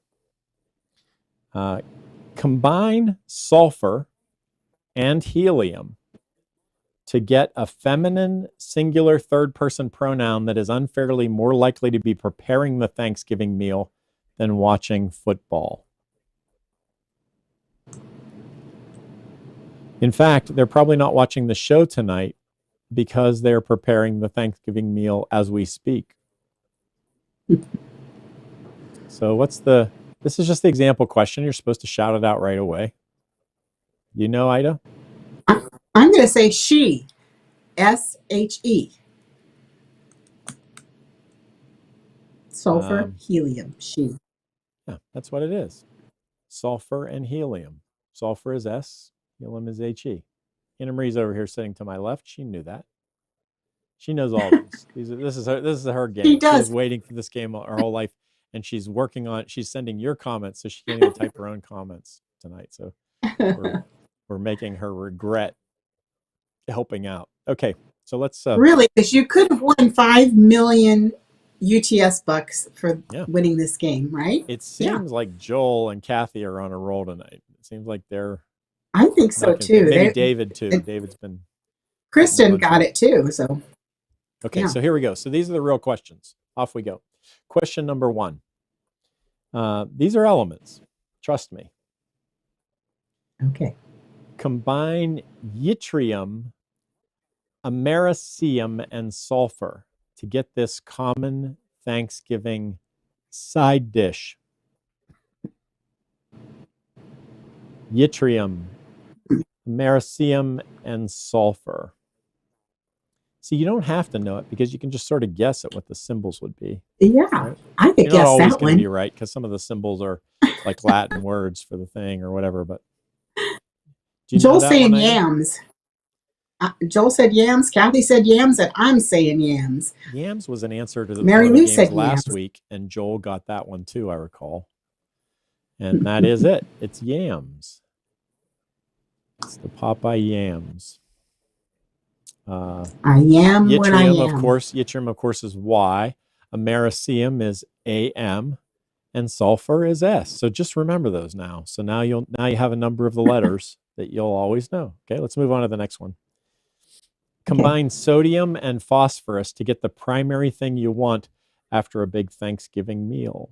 Combine sulfur and helium to get a feminine singular third-person pronoun that is unfairly more likely to be preparing the Thanksgiving meal than watching football. In fact, they're probably not watching the show tonight because they're preparing the Thanksgiving meal as we speak. So this is just the example question. You're supposed to shout it out right away. You know, Ida? I'm going to say she. S-H-E. Sulfur, helium, she. Yeah, that's what it is. Sulfur and helium. Sulfur is S, helium is H-E. Anna Marie's over here sitting to my left. She knew that. She knows all these. This is her game. She does. She was waiting for this game her whole life, and she's sending your comments, so she can't even type her own comments tonight. So we're making her regret helping out. Okay, so let's really, because you could have won 5 million UTS bucks for winning this game, right? It seems like Joel and Kathy are on a roll tonight. It seems like they're. I think so too. Maybe David too. David's been. Kristen got it too. So. Okay, so here we go. So these are the real questions. Off we go. Question number 1. These are elements. Trust me. Okay. Combine yttrium, americium, and sulfur to get this common Thanksgiving side dish. Yttrium, americium, and sulfur. See, you don't have to know it because you can just sort of guess at what the symbols would be. Yeah, right? I could guess that one. You're not always going to be right because some of the symbols are like Latin words for the thing or whatever. But Joel's saying yams. Joel said yams. Kathy said yams, and I'm saying yams. Yams was an answer to the Mary Lou said last yams. week, and Joel got that one too, I recall. And that is it. It's yams. It's the Popeye yams. I am yttrium, what I am. Yttrium, of course, is Y. Americium is AM, and sulfur is S. So just remember those now. So now you have a number of the letters that you'll always know. Okay, let's move on to the next one. Combine sodium and phosphorus to get the primary thing you want after a big Thanksgiving meal.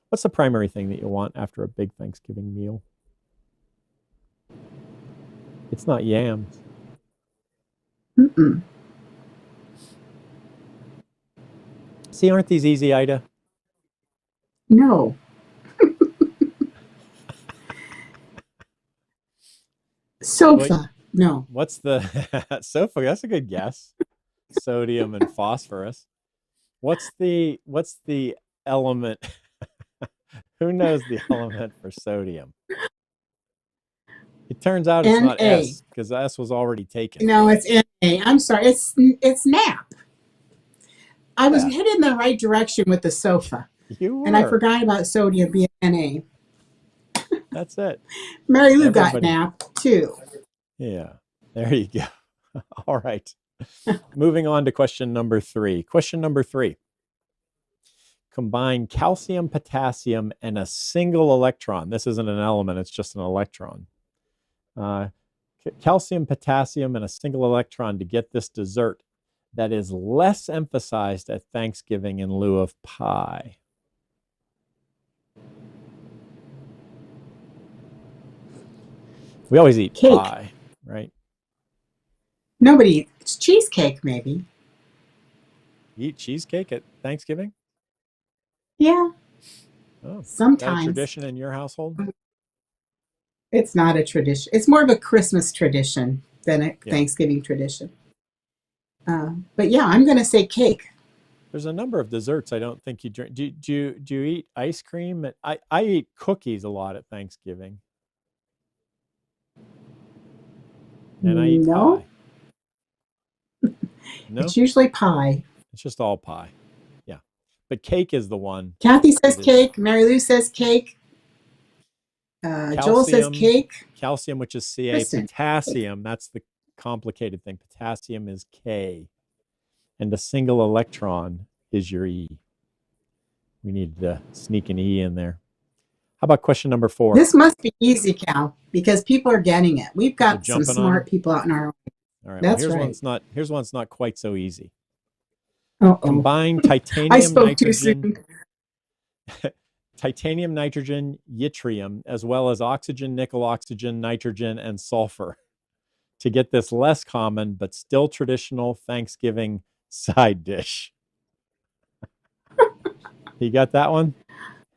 What's the primary thing that you want after a big Thanksgiving meal? It's not yams. Mm-mm. See, aren't these easy, Ida? No. Sofa. No. What's the sofa? That's a good guess. Sodium and phosphorus. What's the element? Who knows the element for sodium? It turns out it's not N-A. S because S was already taken. No, it's N-A. I'm sorry. It's nap. I was Yeah. headed in the right direction with the sofa. You And I were. forgot about sodium being Na. That's it. Mary Lou got Everybody. nap too. Yeah. There you go. All right. Moving on to question number 3. Question number 3. Combine calcium, potassium, and a single electron. This isn't an element, it's just an electron. Calcium, potassium, and a single electron to get this dessert that is less emphasized at Thanksgiving in lieu of pie. We always eat Cake. pie, right? Nobody eats cheesecake, maybe. You eat cheesecake at Thanksgiving? Yeah. Oh, is that a Sometimes. tradition in your household? It's not a tradition. It's more of a Christmas tradition than a Yeah. Thanksgiving tradition. But yeah, I'm going to say cake. There's a number of desserts I don't think you drink. Do you eat ice cream? I eat cookies a lot at Thanksgiving. And I eat No. pie. No? It's usually pie. It's just all pie. Yeah. But cake is the one. Kathy says It is. cake. Mary Lou says cake. Joel says cake. Calcium, which is Ca. Kristen. Potassium, that's the complicated thing. Potassium is K. And a single electron is your E. We need to sneak an E in there. How about question number 4? This must be easy, Cal, because people are getting it. We've got some jumping smart on? people out in our. All right. That's Well, right. here's one's not quite so easy. Uh-oh. Combine I titanium, spoke too nitrogen, soon. titanium, nitrogen, yttrium, as well as oxygen, nickel, oxygen, nitrogen, and sulfur to get this less common but still traditional Thanksgiving side dish. You got that one?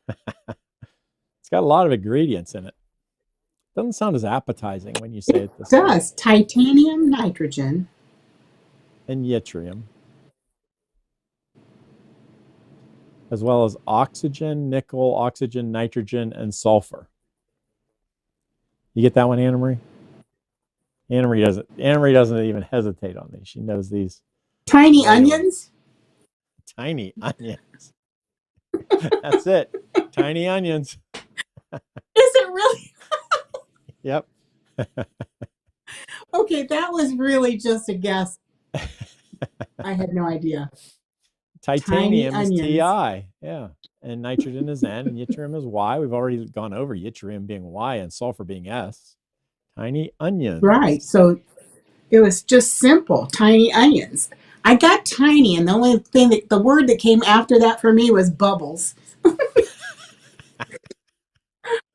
It's got a lot of ingredients in it. Doesn't sound as appetizing when you say it this way. It does. Titanium, nitrogen. And yttrium. As well as oxygen, nickel, oxygen, nitrogen, and sulfur. You get that one, Anna Marie? Anna Marie doesn't even hesitate on these. She knows these. Tiny onions? Tiny onions. That's it. Tiny onions. Is it really? Yep. Okay, that was really just a guess. I had no idea. Titanium is Ti. Yeah. And nitrogen is N and yttrium is Y. We've already gone over yttrium being Y and sulfur being S. Tiny onions. Right. So it was just simple. Tiny onions. I got tiny, and the only thing the word that came after that for me was bubbles.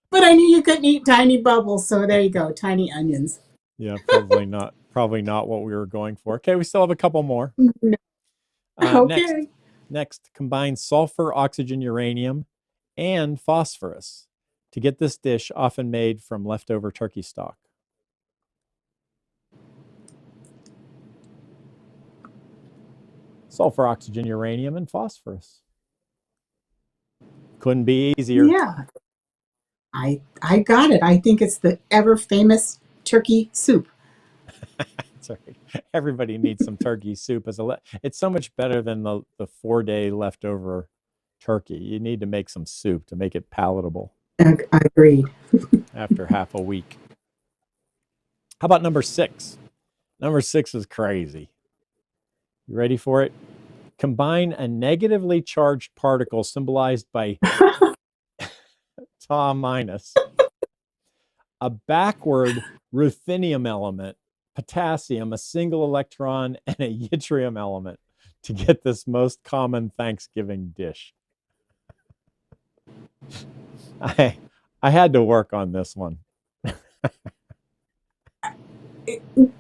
But I knew you couldn't eat tiny bubbles, so there you go, tiny onions. Yeah, probably not what we were going for. Okay, we still have a couple more. No. Okay. Next, combine sulfur, oxygen, uranium, and phosphorus to get this dish often made from leftover turkey stock. Sulfur, oxygen, uranium, and phosphorus. Couldn't be easier. Yeah. I got it. I think it's the ever famous turkey soup. Sorry. Everybody needs some turkey soup it's so much better than the 4-day leftover turkey. You need to make some soup to make it palatable. I agreed. After half a week. How about number 6? Number 6 is crazy. You ready for it? Combine a negatively charged particle symbolized by Ta minus, a backward ruthenium element, potassium, a single electron, and a yttrium element to get this most common Thanksgiving dish. I had to work on this one.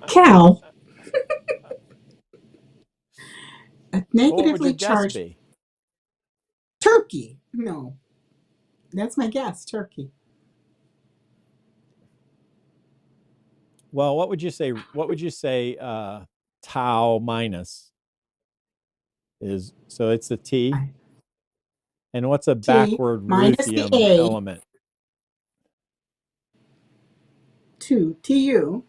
Cal. A What would negatively your guess charged be? turkey. No. That's my guess, turkey. Well, what would you say? Tau minus is? So it's a T. And what's a backward minus the ruthenium A. element? T-U,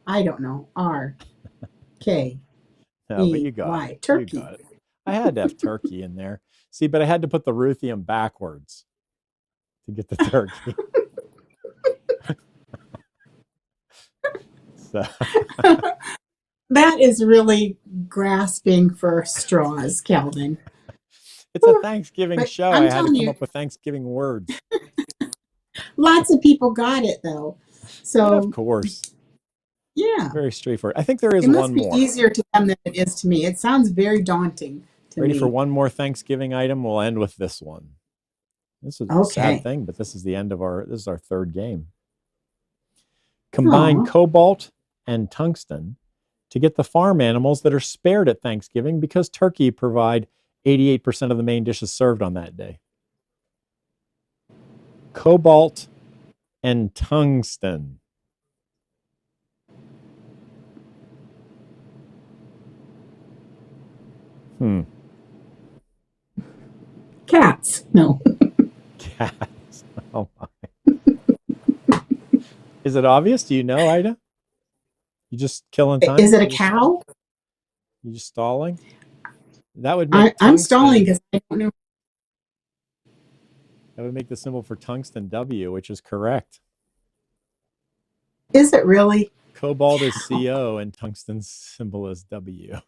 I don't know, R-K-E-Y, No, but you got it. You turkey. got it. I had to have turkey in there. See, but I had to put the Ruthium backwards to get the turkey. So That is really grasping for straws, Calvin. it's a Thanksgiving But show. I I'm had to telling come you, up with Thanksgiving words. lots of people got it though. Yeah, of So course. It's yeah, very straightforward. I think there it is must one be more. easier to them than it is to me. It sounds very daunting to Ready for me. one more Thanksgiving item? We'll end with this one. This is a sad Okay. thing, but this is the end of this is our third game. Combine Oh, cobalt and tungsten to get the farm animals that are spared at Thanksgiving because turkey provide 88% of the main dishes served on that day. Cobalt and tungsten. cats. No. Cats. Oh my. Is it obvious? Do you know, Ida? You just killing time? Is it a cow? You just stalling? That would make I'm stalling tungsten. because I don't know. That would make the symbol for tungsten W, which is correct. Is it really? Cobalt is CO and tungsten's symbol is W.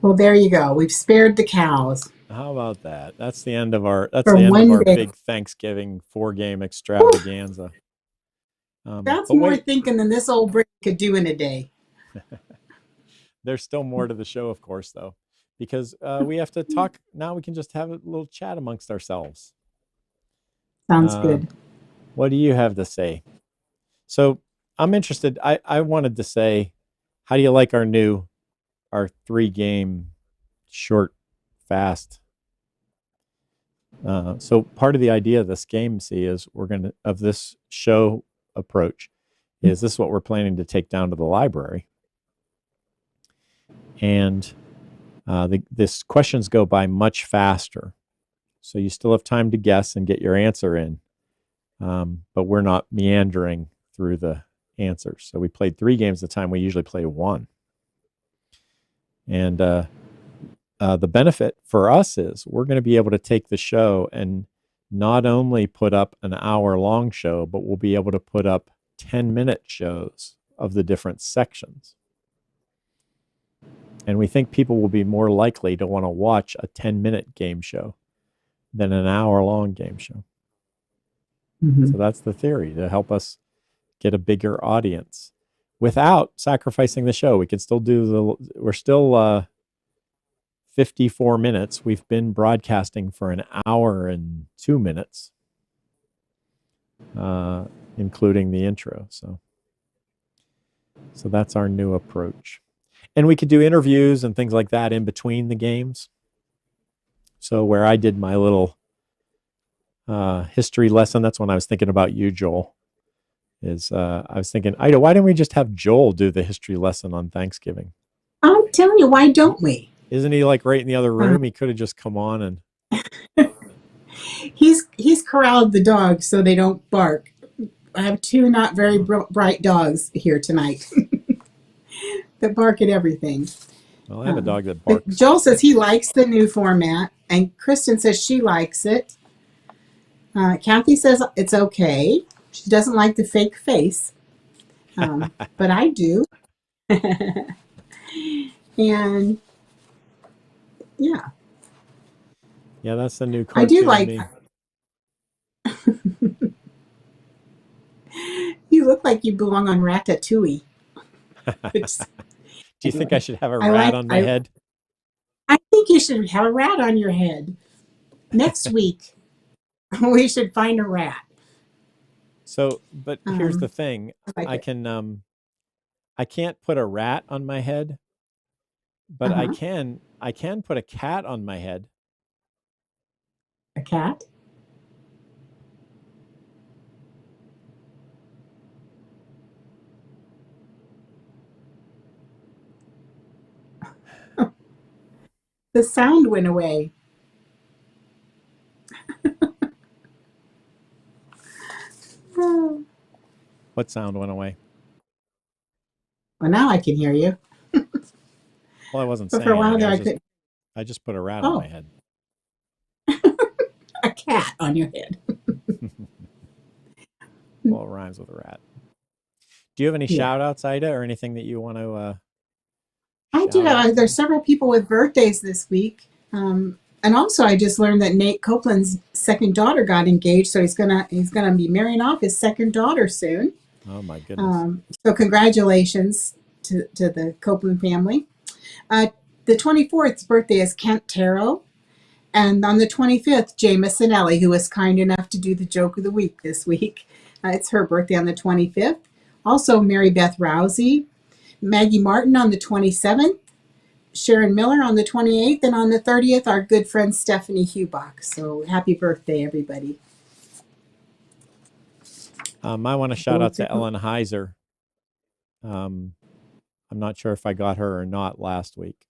Well, there you go. We've spared the cows How about that? That's the end of for one day. big Thanksgiving 4-game extravaganza. That's But more wait, thinking than this old brick could do in a day. there's still more to the show, of course, though, because we have to talk. Now we can just have a little chat amongst ourselves. Sounds good. What do you have to say? So I'm interested. I wanted to say, how do you like our 3-game short, fast? So part of the idea of this game, is of this show approach is this is what we're planning to take down to the library. And this questions go by much faster. So you still have time to guess and get your answer in. But we're not meandering through the answers. So we played 3 games at a time. We usually play 1. And the benefit for us is we're going to be able to take the show and not only put up an hour-long show, but we'll be able to put up 10-minute shows of the different sections. And we think people will be more likely to want to watch a 10-minute game show than an hour-long game show. Mm-hmm. So that's the theory, to help us get a bigger audience without sacrificing the show. We can still we're still 54 minutes. We've been broadcasting for an hour and 2 minutes, including the intro. So that's our new approach. And we could do interviews and things like that in between the games. So where I did my little history lesson, that's when I was thinking about you, Joel. I was thinking, Ida, why didn't we just have Joel do the history lesson on Thanksgiving? I'm telling you, why don't we? Isn't he like right in the other room? He could have just come on and He's corralled the dogs so they don't bark. I have 2 not very bright dogs here tonight that bark at everything. Well, I have a dog that But barks. Joel says he likes the new format, and Kristen says she likes it. Kathy says it's okay. She doesn't like the fake face, but I do. And yeah, that's the new I cartoon. do like. You look like you belong on Ratatouille. Do you think I should have a rat on my head? I think you should have a rat on your head. Next week, we should find a rat. So, but here's the thing: I can't put a rat on my head, but I can put a cat on my head. A cat? The sound went away. What sound went away? Well, now I can hear you. Well, I wasn't But saying for a while anything. there, I could. I just put a rat on my Oh, head. a cat on your head. Well, it rhymes with a rat. Do you have any Yeah. shout outs, Ida, or anything that you want to I do. shout out? There's several people with birthdays this week. And also, I just learned that Nate Copeland's second daughter got engaged, so he's gonna be marrying off his second daughter soon. Oh my goodness. So congratulations to the Copeland family. Uh, the 24th birthday is Kent Tarot, and on the 25th, Jameson Ellie, who was kind enough to do the joke of the week this week. It's her birthday on the 25th. Also, Mary Beth Rousey, Maggie Martin on the 27th, Sharon Miller on the 28th, and on the 30th, our good friend Stephanie Hubach. So happy birthday, everybody. I want to shout out to Ellen Heiser. I'm not sure if I got her or not last week.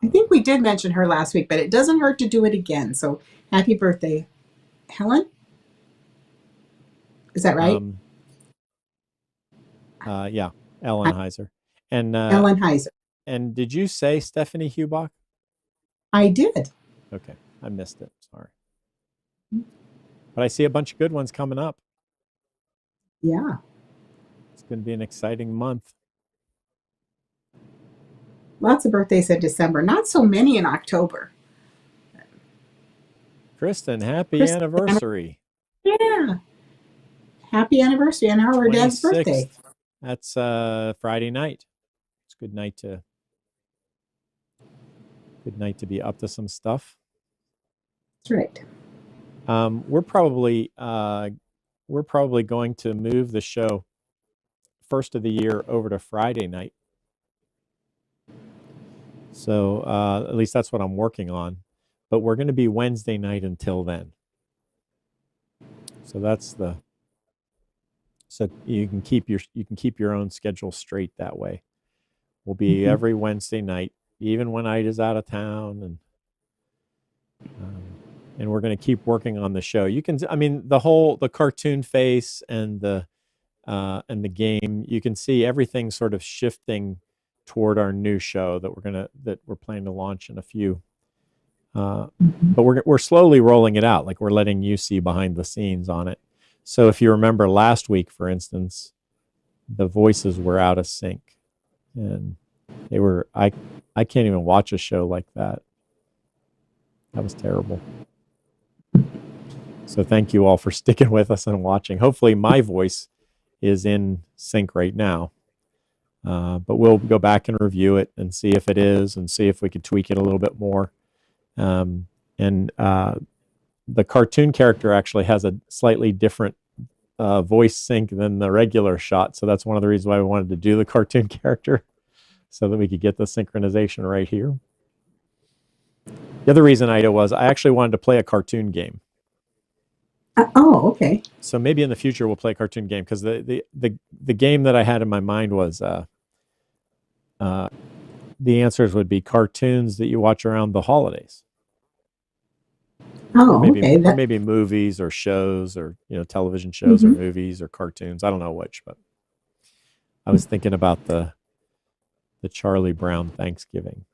I think we did mention her last week, but it doesn't hurt to do it again. So happy birthday, Helen. Is that right? Yeah, Ellen Heiser. And Ellen Heiser. And did you say Stephanie Hubach? I did. Okay, I missed it. Sorry. But I see a bunch of good ones coming up. Yeah. It's going to be an exciting month. Lots of birthdays in December. Not so many in October. Kristen, happy anniversary. Yeah. Happy anniversary on our dad's birthday. That's Friday night. It's a good night to be up to some stuff. That's right. We're probably going to move the show first of the year over to Friday night. So at least that's what I'm working on. But we're going to be Wednesday night until then. So so you can keep your own schedule straight that way. We'll be every Wednesday night, even when Ida's out of town, and we're going to keep working on the show. The cartoon face and the game, you can see everything sort of shifting toward our new show that we're planning to launch in a few. But we're slowly rolling it out, like we're letting you see behind the scenes on it. So if you remember last week, for instance, the voices were out of sync, and they were. I can't even watch a show like that. That was terrible. So thank you all for sticking with us and watching. Hopefully my voice is in sync right now. But we'll go back and review it and see if it is, and see if we could tweak it a little bit more. The cartoon character actually has a slightly different voice sync than the regular shot. So that's one of the reasons why we wanted to do the cartoon character, so that we could get the synchronization right here. The other reason, Ida, was I actually wanted to play a cartoon game. Oh, okay. So maybe in the future we'll play a cartoon game, because the game that I had in my mind was the answers would be cartoons that you watch around the holidays. Oh, or okay. Maybe movies or shows, or television shows or movies or cartoons. I don't know which, but I was thinking about the Charlie Brown Thanksgiving.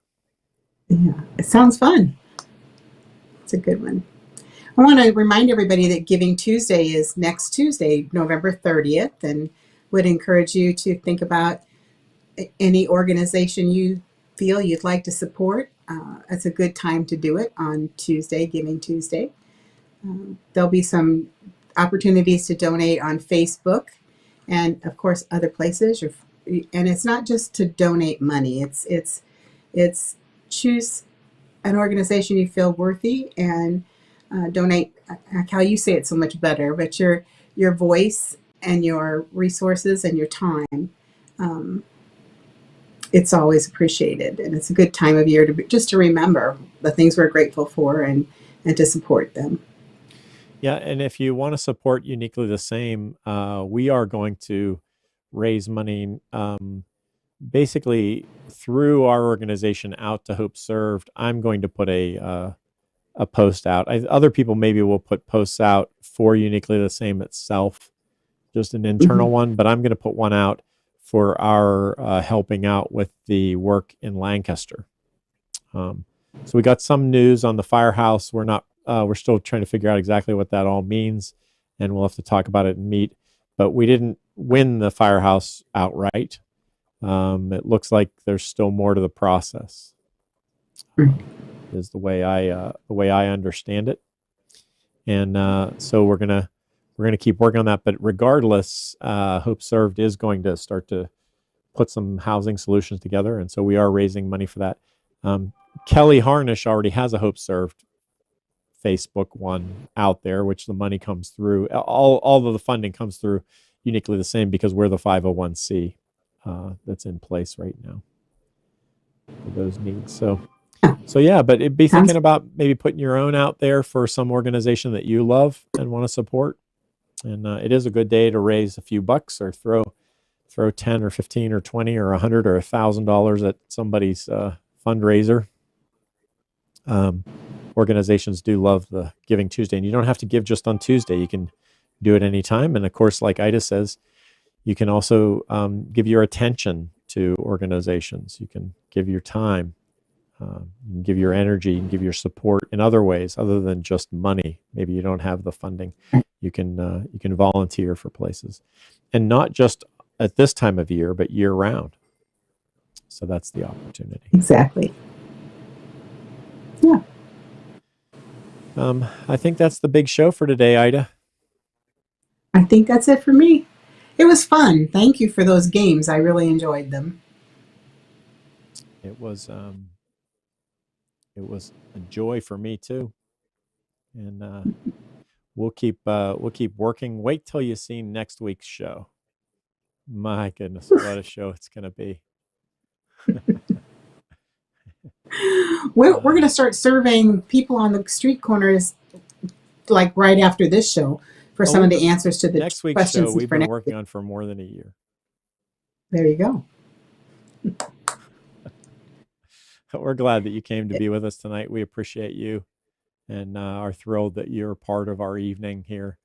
Yeah, it sounds fun. It's a good one. I want to remind everybody that Giving Tuesday is next Tuesday, November 30th, and would encourage you to think about any organization you feel you'd like to support. It's a good time to do it on Tuesday, Giving Tuesday. There'll be some opportunities to donate on Facebook and, of course, other places. And it's not just to donate money. It's choose an organization you feel worthy and donate. How you say it so much better, but your voice and your resources and your time. It's always appreciated, and it's a good time of year to remember the things we're grateful for and to support them. Yeah, and if you want to support Uniquely the Same, we are going to raise money basically through our organization out to Hope Served. I'm going to put a post out. Other people maybe will put posts out for Uniquely the Same itself just an internal one, but I'm going to put one out for our helping out with the work in Lancaster. So we got some news on the firehouse. We're still trying to figure out exactly what that all means, and we'll have to talk about it and meet. But we didn't win the firehouse outright. It looks like there's still more to the process, is the way I understand it. And so we're gonna keep working on that. But regardless, Hope Served is going to start to put some housing solutions together, and so we are raising money for that. Kelly Harnish already has a Hope Served Facebook one out there, which the money comes through. All of the funding comes through uniquely the same because we're the 501c that's in place right now for those needs. So yeah, but it'd be thinking about maybe putting your own out there for some organization that you love and want to support. And it is a good day to raise a few bucks or throw 10 or 15 or 20 or 100 or $1,000 at somebody's fundraiser. Organizations do love the Giving Tuesday, and you don't have to give just on Tuesday. You can do it anytime. And of course, like Ida says, you can also give your attention to organizations. You can give your time, you can give your energy, you can give your support in other ways other than just money. Maybe you don't have the funding. You can volunteer for places, and not just at this time of year, but year round. So that's the opportunity. Exactly. Yeah. I think that's the big show for today, Ida. I think that's it for me. It was fun. Thank you for those games. I really enjoyed them. It was a joy for me too. And we'll keep working. Wait till you see next week's show. My goodness, what a show it's going to be. We're going to start surveying people on the street corners, like right after this show, for some of the answers to the next week's questions. Show we've been working on for more than a year. There you go. We're glad that you came to be with us tonight. We appreciate you, and are thrilled that you're part of our evening here.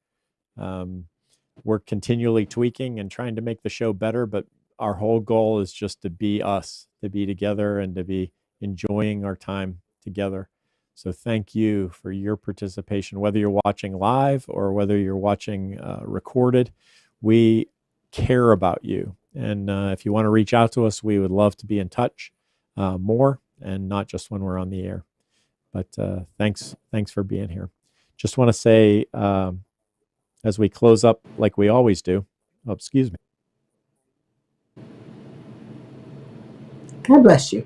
We're continually tweaking and trying to make the show better, but our whole goal is just to be us, to be together, and to be enjoying our time together. So thank you for your participation, whether you're watching live or whether you're watching recorded. We care about you. And if you want to reach out to us, we would love to be in touch more, and not just when we're on the air. But thanks for being here. Just want to say, as we close up like we always do, excuse me. God bless you.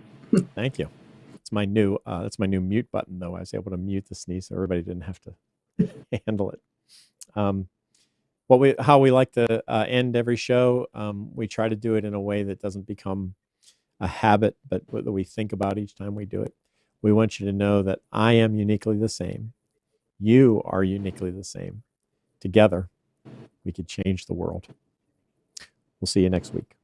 Thank you. It's my new that's my new mute button, though. I was able to mute the sneeze so everybody didn't have to handle it. How we like to end every show, we try to do it in a way that doesn't become a habit, but that we think about each time we do it. We want you to know that I am uniquely the same. You are uniquely the same. Together, we could change the world. We'll see you next week.